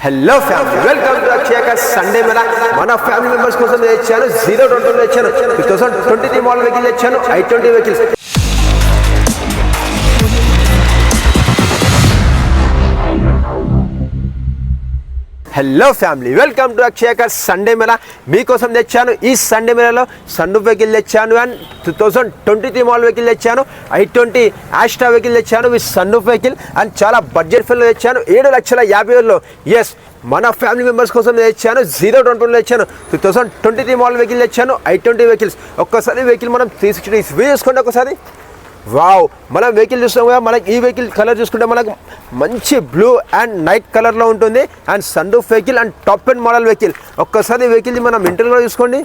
Hello family, welcome to Akshaya cars Sunday Mela. మన family members కోసం తెచ్చాను 020 తెచ్చాను, 2023 మోడల్ వెహికల్ తెచ్చాను, i20 vehicles. Hello family, welcome to Akshaya cars Sunday Mela. మీకోసం తెచ్చాను ఈ సండే మేళాలో సన్రూఫ్ వెహికల్ తెచ్చాను అండ్ 2023 మోడల్ వెహికల్ తెచ్చాను, i20 ఆస్ట్రా వెహికల్ తెచ్చాను విత్ సన్రూఫ్ వెహికల్ అండ్ చాలా బడ్జెట్ ఫిల్లో తెచ్చాను 7,50,000. ఎస్, మన ఫ్యామిలీ మెంబర్స్ కోసం తెచ్చాను 020 తెచ్చాను, 2023 మోడల్ వెహికల్ తెచ్చాను, i20 వెహికల్స్. ఒక్కసారి వెహికల్ మనం 360 వ్యూ చేసుకోండి ఒకసారి. వావ్, మనం వెహికల్ చూస్తాం కదా, మనకి ఈ వెహికల్ కలర్ చూసుకుంటే మనకు మంచి బ్లూ అండ్ నైట్ కలర్లో ఉంటుంది and sun roof vehicle and top end model vehicle. ఒక్కసారి వెహికల్ని మనం ఇంటర్వ్యూలో చూసుకోండి.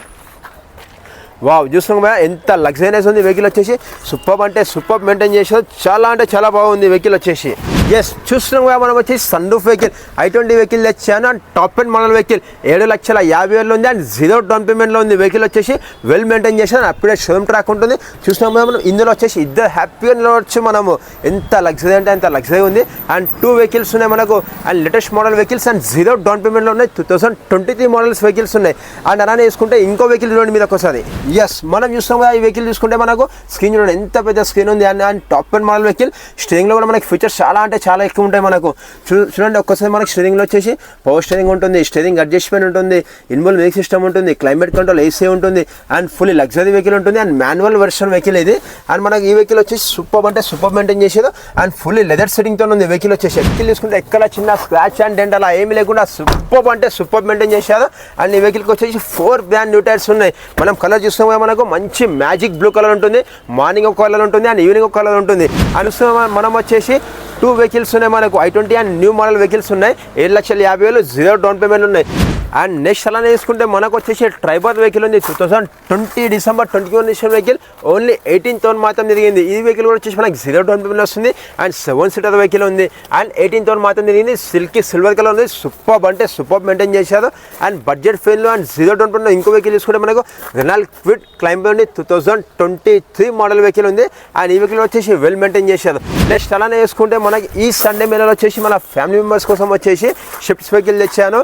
వావ్, చూస్తున్నాం కదా ఎంత లగ్జరీనెస్ ఉంది వెహికల్ వచ్చేసి. సూపర్ అంటే సూపర్ మెయింటైన్ చేసేది, చాలా అంటే చాలా బాగుంది వెహికల్ వచ్చేసి. ఎస్, చూస్తున్నాం కదా మనం వచ్చేసి sun roof vehicle i20 vehicle తెచ్చాను and top end model vehicle 7,50,000 ఉంది అండ్ 0 డౌన్ పేమెంట్లో ఉంది వెహికల్ వచ్చేసి. వెల్ మెయింటైన్ చేసాను, అప్పుడే షోరూమ్ ట్రాక్ ఉంటుంది. చూస్తున్నాం కదా మనం ఇందులో వచ్చేసి ఇద్దరు హ్యాపీగా నిలవచ్చు మనము. ఎంత లగ్జరీ అంటే అంత లగ్జరీ ఉంది అండ్ 2 వెహికల్స్ ఉన్నాయి మనకు and latest model vehicles and 0 down పేమెంట్లో ఉన్నాయి. 2023 మోడల్స్ వెహికల్స్ ఉన్నాయి అండ్ అలానే వేసుకుంటే ఇంకో వెహికల్ చూడండి మీద ఒకసారి. ఎస్, మనం చూస్తాం కదా ఈ వెహికల్ చూసుకుంటే మనకు స్క్రీన్ చూడండి ఎంత పెద్ద స్క్రీన్ ఉంది and top end model vehicle. స్టీరింగ్లో కూడా మనకి ఫీచర్స్ చాలా అంటే చాలా ఎక్కువ ఉంటాయి మనకు. చూడండి ఒక్కసారి మనకి స్టీరింగ్లో వచ్చేసి పవర్ స్టీరింగ్ ఉంటుంది, స్టీరింగ్ అడ్జస్ట్మెంట్ ఉంటుంది, ఇన్బుల్ మ్యూజిక్ సిస్టమ్ ఉంటుంది, క్లైమేట్ కంట్రోల్ ఏసీ ఉంటుంది అండ్ ఫుల్లీ లగ్జరీ వెహికల్ ఉంటుంది అండ్ మాన్యువల్ వెర్షన్ వెహికల్ ఇది. అండ్ మనకి ఈ వెహికల్ వచ్చేసి సూపర్ అంటే సూపర్ మెయింటైన్ చేసేది అండ్ ఫుల్లీ లెదర్ సెట్టింగ్తో ఉంది వెహికల్ వచ్చేసి. వెహికల్ తీసుకుంటే ఎక్కడ చిన్న స్క్రాచ్ అండ్ డెంట్ అలా ఏమి లేకుండా సూపర్ అంటే సూపర్ మెయింటైన్ చేసేది. అండ్ ఈ వెహికల్కి వచ్చేసి 4 బ్రాండ్ న్యూ టైర్స్ ఉన్నాయి. మనం కలర్ చూస్తాం కదా, మనకు మంచి మ్యాజిక్ బ్లూ కలర్ ఉంటుంది, మార్నింగ్ ఒక కలర్ ఉంటుంది అండ్ ఈవినింగ్ ఒక కలర్ ఉంటుంది. అండ్ మనం వచ్చేసి 2 వెహికల్స్ ఉన్నాయి మనకు i20 and new model vehicles ఉన్నాయి. 7,50,000 0 డౌన్ పేమెంట్ ఉన్నాయి. అండ్ నెక్స్ట్ అలానే తీసుకుంటే మనకు వచ్చేసి ట్రైబర్ వెహికల్ ఉంది. 2020 డిసెంబర్ 21 వెహికల్ ఓన్లీ 18,000 మాత్రం తిరిగింది. ఈ వెహికల్ కూడా వచ్చేసి మనకి 0 డౌన్ పేమెంట్ వస్తుంది అండ్ 7 సీటర్ వెహికల్ ఉంది అండ్ 18,000 మాత్రం తిరిగింది. సిల్కీ సిల్వర్ కలర్ ఉంది, సూపర్ అంటే సూపర్ మెయింటైన్ చేశారు అండ్ బడ్జెట్ ఫెయిల్లో అండ్ 0 డౌన్ పేమెంట్. ఇంకో వెహికల్ తీసుకుంటే మనకు రెనాల్ట్ క్విడ్ క్లైంబర్ ఉంది, 2023 మోడల్ వెహికల్ ఉంది అండ్ ఈ వెహికల్ వచ్చేసి వెల్ మెయింటైన్ చేశారు. నెక్స్ట్ అలానే వేసుకుంటే మనకి ఈ సండే మేళలో వచ్చేసి మన ఫ్యామిలీ మెంబర్స్ కోసం వచ్చేసి షిఫ్ట్స్ వెహికల్ తెచ్చాను.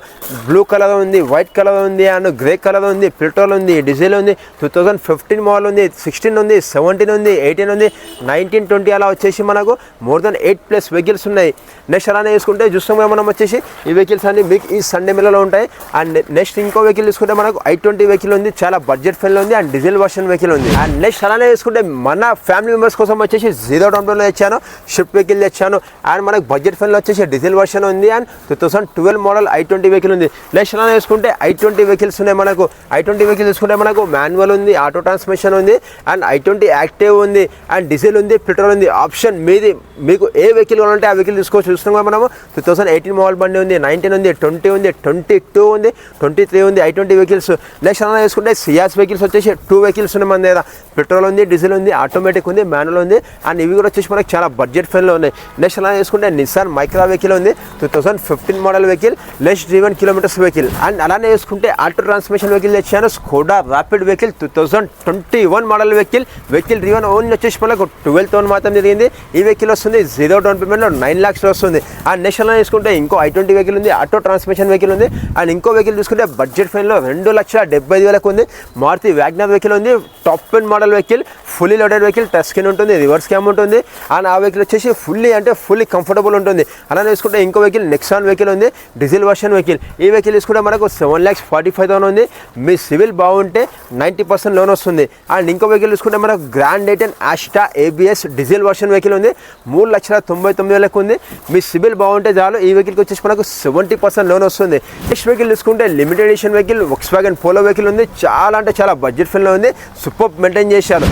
బ్లూ కలర్ ఉంది, వైట్ కలర్ ఉంది అండ్ గ్రే కలర్ ఉంది, పెట్రోల్ ఉంది, డీజిల్ ఉంది, 2015 మోడల్ ఉంది, 16 ఉంది, 17 ఉంది, 18 ఉంది, 19, 20 అలా వచ్చేసి మనకు మోర్ దెన్ 8+ వెహికల్స్ ఉన్నాయి. నెక్స్ట్ అలానే వేసుకుంటే చూస్తాం మనం వచ్చేసి ఈ వెహికల్స్ అన్ని మీకు ఈ సండే మేళలో ఉంటాయి. అండ్ నెక్స్ట్ ఇంకో వెహికల్ తీసుకుంటే మనకు i20 వెహికల్ ఉంది, చాలా బడ్జెట్ ఫ్రెండ్లీ ఉంది అండ్ డీజిల్ వర్షన్ వెహికల్ ఉంది. అండ్ నెక్స్ట్ అలానే వేసుకుంటే మన ఫ్యామిలీ మెంబర్స్ కోసం వచ్చేసి 0 డౌన్ పేమెంట్లో తెచ్చాను, షిఫ్ట్ వెహికల్ తెచ్చాను అండ్ మనకు బడ్జెట్ ఫ్రెండ్లో వచ్చేసి డీజిల్ వర్షన్ ఉంది అండ్ 2012 మోడల్ i20 వెహికల్ ఉంది. నెక్స్ట్ అలానే వేసుకుంటే i20 వెహికల్స్ ఉన్నాయి మనకు. i20 వెహికల్ తీసుకుంటే మనకు మాన్యువల్ ఉంది, ఆటో ట్రాన్స్మిషన్ ఉంది అండ్ i20 యాక్టివ్ ఉంది అండ్ డీజిల్ ఉంది, పెట్రోల్ ఉంది. ఆప్షన్ మీది, మీకు ఏ వెహికల్ కావాలంటే ఆ వెహికల్ తీసుకోవచ్చు. చూస్తున్నాం మనము 2018 మోడల్ బండి ఉంది, 19 ఉంది, 20 ఉంది, 22 ఉంది, 23 ఉంది i20 వెహికల్స్. నెక్స్ట్ అలా వేసుకుంటే సియాస్ వెహికల్స్ వచ్చేసి 2 వెహికల్స్ ఉన్నాయి మన దగ్గర. పెట్రోల్ ఉంది, డీజిల్ ఉంది, ఆటోమేటిక్ ఉంది, మాన్యువల్ ఉంది అండ్ ఇవి కూడా వచ్చేసి మనకు చాలా బడ్జెట్ ఫ్రెండ్లో ఉన్నాయి. నెక్స్ట్ అలా వేసుకుంటే నిసాన్ మైక్రా వెహికల్ ఉంది, 2015 model vehicle, less driven kilometres vehicle. And అలానే వేసుకుంటే ఆటో ట్రాన్స్మిషన్ వెహికల్ తెచ్చాను, Skoda rapid vehicle, 2021 model vehicle. Vehicle driven own వచ్చేసి మనకు 12,000 మాత్రం తిరిగింది. ఈ వెహికల్ వస్తుంది 0 డౌన్ పేమెంట్లో 9 lakhs వస్తుంది. అండ్ నెక్స్ట్ అలా తీసుకుంటే ఇంకో i20 వెహికల్ ఉంది, ఆటో ట్రాన్స్మిషన్ వెహికల్ ఉంది అండ్ ఇంకో వెహికల్ చూసుకుంటే బడ్జెట్ ఫ్రెండ్లో 2,75,000 ఉంది. మారుతి వ్యాగ్నర్ వెహికల్ ఉంది, top end model vehicle, fully loaded vehicle, touch screen ఉంటుంది, రివర్స్ క్యామ్ ఉంటుంది అండ్ ఆ వెహికల్ వచ్చేసి ఫుల్లీ కంఫర్టబుల్ ఉంటుంది. అలానే తీసుకుంటే ఇంకో వెహికల్ నెక్సాన్ వెహికల్ ఉంది, డీజిల్ వర్షన్ వెహికల్. ఈ వెహికల్ తీసుకుంటే మనకు 7,45,000 ఉంది. మీ సివిల్ బాగుంటే 90% లోన్ వస్తుంది. అండ్ ఇంకో వెహికల్ తీసుకుంటే మనకు Grand i ten Asta ABS diesel version vehicle ఉంది, 3,99,000 ఉంది. మీ సివిల్ బాగుంటే చాలు ఈ వెహికల్కి వచ్చేసి మనకు 70% లోన్ వస్తుంది. నెక్స్ట్ వెహికల్ తీసుకుంటే limited edition vehicle Volkswagen Polo vehicle ఉంది, చాలా అంటే చాలా బడ్జెట్ ఫ్రెండ్లో ఉంది, సూపర్ మెయింటైన్ చేశారు.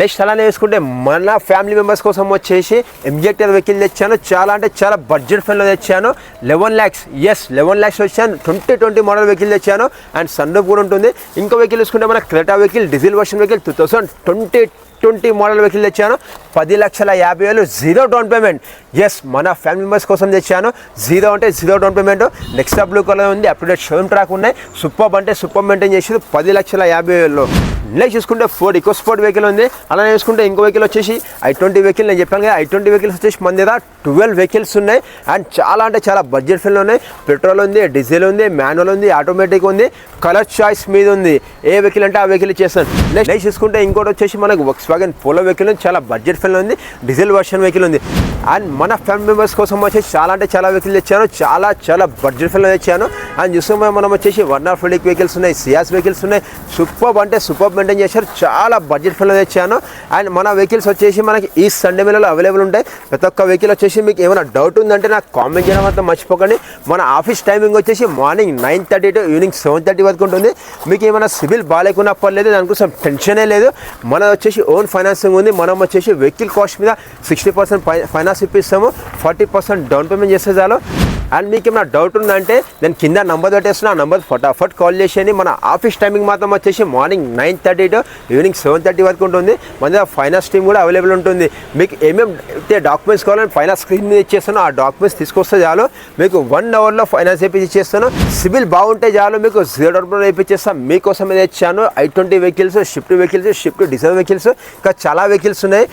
నెక్స్ట్ అలానే వేసుకుంటే మన ఫ్యామిలీ మెంబర్స్ కోసం వచ్చేసి MZ వెహికల్ తెచ్చాను, చాలా అంటే చాలా బడ్జెట్ ఫ్రెండ్లో తెచ్చాను. 11 lakhs, ఎస్ 11 lakhs వచ్చాను. 2020 మోడల్ వెహికల్ తెచ్చాను అండ్ సన్ రూఫ్ కూడా ఉంటుంది. ఇంకో వెహికల్ తీసుకుంటే మన Creta vehicle, diesel version vehicle, 2020 model vehicle తెచ్చాను, 10,50,000 0 డౌన్ పేమెంట్. ఎస్, మన ఫ్యామిలీ మెంబర్స్ కోసం తెచ్చాను. 0 అంటే 0 down payment. Next blue colour ఉంది, అప్డేట్ షోరూమ్ ట్రాక్ ఉన్నాయి, సూపర్ అంటే సూపర్ మెయింటైన్ చేసి 10,50,000. నెక్స్ట్ చూసుకుంటే ఫోర్డ్ ఈకోస్పోర్ట్ వెహికల్ ఉంది. అలానే చూసుకుంటే ఇంకో వెహికల్ వచ్చేసి i20 వెహికల్. నేను చెప్పాను కదా i20 వెహికల్స్ వచ్చేసి మన దగ్గర 12 వెహికల్స్ ఉన్నాయి అండ్ చాలా అంటే చాలా బడ్జెట్ ఫ్రెండ్లో ఉన్నాయి. పెట్రోల్ ఉంది, డీజిల్ ఉంది, మాన్యువల్ ఉంది, ఆటోమేటిక్ ఉంది, కలర్ చాయిస్ మీద ఉంది. ఏ వెహికల్ అంటే ఆ వెహికల్ ఇచ్చేస్తాను. నెక్స్ట్ చూసుకుంటే ఇంకోటి వచ్చేసి మనకు Volkswagen పోలో వెహికల్ ఉంది, చాలా బడ్జెట్ ఫ్రెండ్లో ఉంది, డీజిల్ వర్షన్ వెహికల్ ఉంది. అండ్ మన ఫ్యామిలీ మెంబర్స్ కోసం వచ్చేసి చాలా అంటే చాలా వెహికల్ తెచ్చాను, చాలా బడ్జెట్ ఫ్రెండ్లో తెచ్చాను. అండ్ చూసుకుంటే మనం వచ్చేసి 150 వెహికల్స్ ఉన్నాయి, సియాస్ వెహికల్స్ ఉన్నాయి. సూపర్ అంటే సూపర్ మెయింటైన్ చేశారు, చాలా బడ్జెట్ ఫ్రెండ్లో తెచ్చాను. అండ్ మన వెహికల్స్ వచ్చేసి మనకి ఈ సండే మేళలో అవైలబుల్ ఉంటాయి. ప్రతి ఒక్క వెహికల్ వచ్చేసి మీకు ఏమైనా డౌట్ ఉందంటే నాకు కామెంట్ చేయడం మాత్రం మర్చిపోకండి. మన ఆఫీస్ టైమింగ్ వచ్చేసి మార్నింగ్ 9:30 టు ఈవినింగ్ 7:30 వరకు ఉంటుంది. మీకు ఏమైనా సిబిల్ బాగాలేకున్నా పర్లేదు, దానికోసం టెన్షనే లేదు. మన వచ్చేసి ఓన్ ఫైనాన్సింగ్ ఉంది. మనం వచ్చేసి వెహికల్ కాస్ట్ మీద 60% ఫైనాన్స్ ఇప్పిస్తాము, 40% డౌన్ పేమెంట్ చేస్తే చాలు. అండ్ మీకు ఏమైనా డౌట్ ఉందంటే నేను కింద నంబర్ పెట్టేస్తున్నా, ఆ నంబర్ ఫటాఫట్ కాల్ చేసేయండి. మన ఆఫీస్ టైమింగ్ మాత్రం వచ్చేసి మార్నింగ్ 9:30 టు ఈవినింగ్ 7:30 వరకు ఉంటుంది. మన దగ్గర ఫైనాన్స్ టీమ్ కూడా అవైలబుల్ ఉంటుంది. మీకు ఏమేమి డాక్యుమెంట్స్ కావాలని ఫైనాన్స్ స్క్రీన్ మీద ఇచ్చేస్తాను, ఆ డాక్యుమెంట్స్ తీసుకొస్తే చాలు మీకు 1 అవర్లో ఫైనాన్స్ ఇచ్చేస్తాను. సిబిల్ బాగుంటే చాలు మీకు 0% వేయించేస్తాను. మీకోసం మీద ఇచ్చాను i20 vehicles, shift diesel vehicles, ఇంకా చాలా వెహికల్స్ ఉన్నాయి.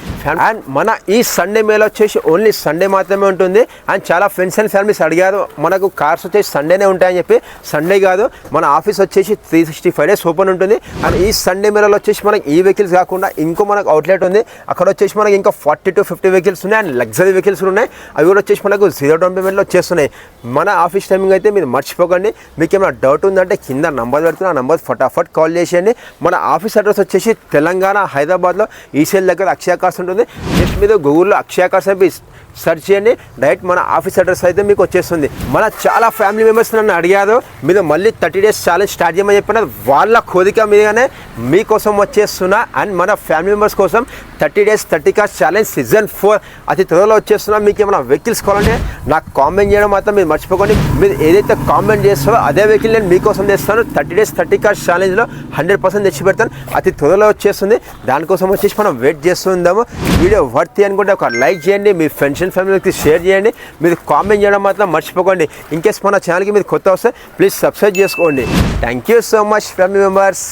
అండ్ మన ఈ సండే మేళ వచ్చేసి ఓన్లీ సండే మాత్రమే ఉంటుంది. అండ్ చాలా ఫ్రెండ్స్ అండ్ ఫ్యామిలీస్ అడిగారు మనకు కార్స్ వచ్చేసి సండేనే ఉంటాయని చెప్పి. సండే కాదు, మన ఆఫీస్ వచ్చేసి 365 డేస్ ఓపెన్ ఉంటుంది. అండ్ ఈ సండే మేళలో వచ్చేసి మనకి ఈ వెహికల్స్ కాకుండా ఇంకో మనకు అవుట్లెట్ ఉంది, అక్కడ వచ్చేసి మనకి ఇంకా 40 to 50 వెహికల్స్ ఉన్నాయి. అండ్ లగ్జరీ వెహికల్స్ ఉన్నాయి, అవి కూడా వచ్చేసి మనకు 0 డౌన్ పేమెంట్లో వచ్చేస్తున్నాయి. మన ఆఫీస్ టైమింగ్ అయితే మీరు మర్చిపోకండి. మీకు ఏమైనా డౌట్ ఉందంటే కింద నంబర్ పెడుతున్నా, ఆ నంబర్ ఫటాఫట్ కాల్ చేసేయండి. మన ఆఫీస్ అడ్రస్ వచ్చేసి తెలంగాణ హైదరాబాద్లో ఈసీఎల్ దగ్గర అక్షయ కార్స్ ఉంటుంది. నెక్స్ట్ మీద గూగుల్లో అక్షయ కార్స్ అని సెర్చ్ చేయండి, డైరెక్ట్ మన ఆఫీస్ అడ్రస్ అయితే మీకు వచ్చేస్తుంది. మన చాలా ఫ్యామిలీ మెంబర్స్ నన్ను అడిగారు మీరు మళ్ళీ 30 days ఛాలెంజ్ స్టార్ట్ చేయమని చెప్పిన వాళ్ళ కోరిక మీదగానే మీకోసం వచ్చేస్తున్నా. అండ్ మన ఫ్యామిలీ మెంబర్స్ కోసం 30 days 30 cars ఛాలెంజ్ సీజన్ 4 అతి త్వరలో వచ్చేస్తున్నా. మీకు ఏమైనా వెహికల్స్ కావాలంటే నాకు కామెంట్ చేయడం మాత్రం మీరు మర్చిపోకండి. మీరు ఏదైతే కామెంట్ చేస్తారో అదే వెహికల్ నేను మీకోసం తెస్తాను. 30 days 30 cars ఛాలెంజ్లో 100% తెచ్చి పెడతాను, అతి త్వరలో వచ్చేస్తుంది. దానికోసం వచ్చేసి మనం వెయిట్ చేస్తుందాము. వీడియో వర్తి అనుకుంటే ఒక లైక్ చేయండి, మీ ఫ్రెండ్స్ అండ్ ఫ్యామిలీకి షేర్ చేయండి, మీరు కామెంట్ చేయడం మాత్రం మర్చిపోకండి. ఇన్కేస్ మన ఛానల్కి మీరు కొత్త వస్తే ప్లీజ్ సబ్స్క్రైబ్ చేసుకోండి. Thank you so much family members.